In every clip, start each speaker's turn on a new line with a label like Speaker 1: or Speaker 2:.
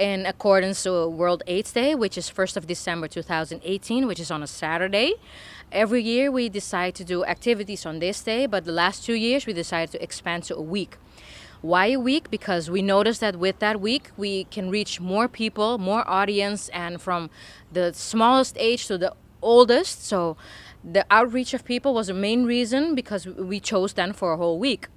Speaker 1: in accordance to World AIDS Day, which is 1st of December 2018, which is on a Saturday. Every year we decide to do activities on this day, but the last 2 years we decided to expand to a week. Why a week? Because we noticed that with that week we can reach more people, more audience, and from the smallest age to the oldest. So the outreach of people was the main reason because we chose then for a whole week.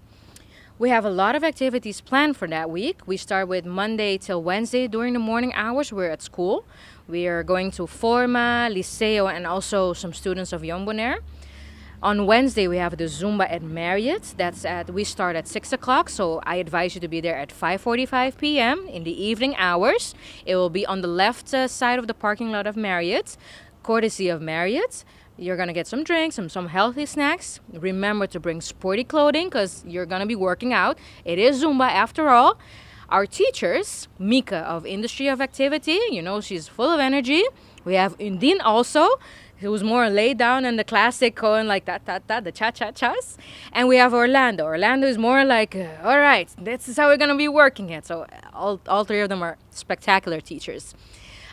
Speaker 1: We have a lot of activities planned for that week. We start with Monday till Wednesday during the morning hours. We're at school. We are going to Forma, Liceo, and also some students of Young Bonaire. On Wednesday, we have the Zumba at Marriott. We start at 6 o'clock, so I advise you to be there at 5:45 p.m. in the evening hours. It will be on the left side of the parking lot of Marriott, courtesy of Marriott. You're going to get some drinks, some healthy snacks. Remember to bring sporty clothing because you're going to be working out. It is Zumba after all. Our teachers, Mika of Industry of Activity, she's full of energy. We have Undine also, who's more laid down in the classic going like the cha-cha-chas. And we have Orlando. Orlando is more like, all right, this is how we're going to be working it. So all three of them are spectacular teachers.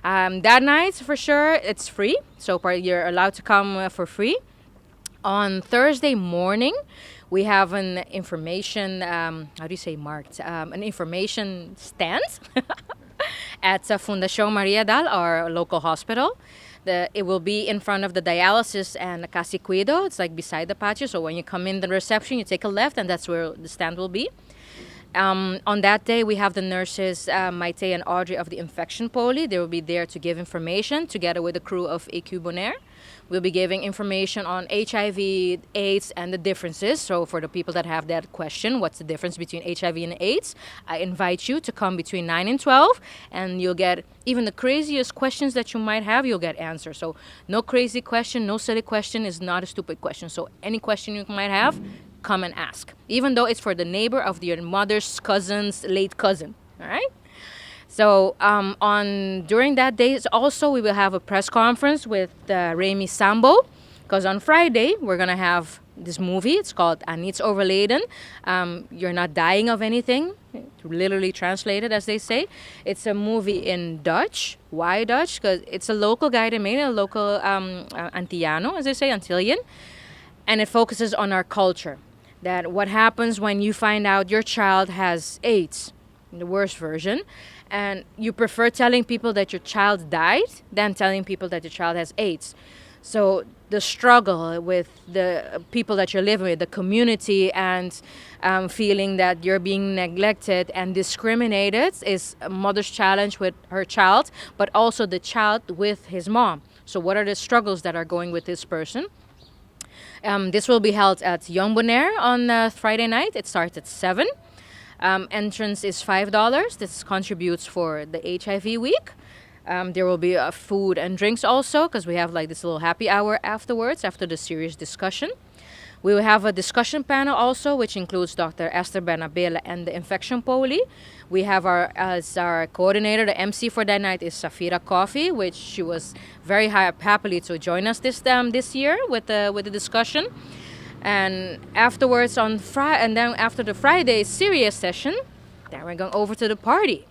Speaker 1: That night, for sure, it's free. So you're allowed to come for free. On Thursday morning, we have an information, an information stand at Fundación Maria Dal, our local hospital. It will be in front of the dialysis and the Casi Cuido. It's like beside the patio. So when you come in the reception, you take a left, and that's where the stand will be. On that day, we have the nurses, Maite and Audrey of the Infection Poli. They will be there to give information together with the crew of EQ Bonaire. We'll be giving information on HIV, AIDS, and the differences. So for the people that have that question, what's the difference between HIV and AIDS? I invite you to come between 9 and 12, and you'll get even the craziest questions that you might have, you'll get answers. So no crazy question, no silly question is not a stupid question. So any question you might have, come and ask, even though it's for the neighbor of your mother's cousin's late cousin. All right. So during that day, also we will have a press conference with Remy Sambo, because on Friday we're gonna have this movie. It's called Anits Overleden. You're not dying of anything, literally translated as they say. It's a movie in Dutch. Why Dutch? Because it's a local guy that made it, a local Antillano, as they say, Antillian, and it focuses on our culture. That what happens when you find out your child has AIDS, the worst version, and you prefer telling people that your child died than telling people that your child has AIDS. So the struggle with the people that you're living with, the community, and feeling that you're being neglected and discriminated is a mother's challenge with her child, but also the child with his mom. So what are the struggles that are going with this person? This will be held at Young Bonaire on Friday night. It starts at 7. Entrance is $5. This contributes for the HIV week. There will be food and drinks also, because we have like this little happy hour afterwards, after the serious discussion. We will have a discussion panel also, which includes Dr. Esther Bernabela and the Infection Poli. We have as our coordinator, the MC for that night is Safira Coffee, which she was very happily to join us this year with the discussion. And afterwards and then after the Friday serious session, then we're going over to the party.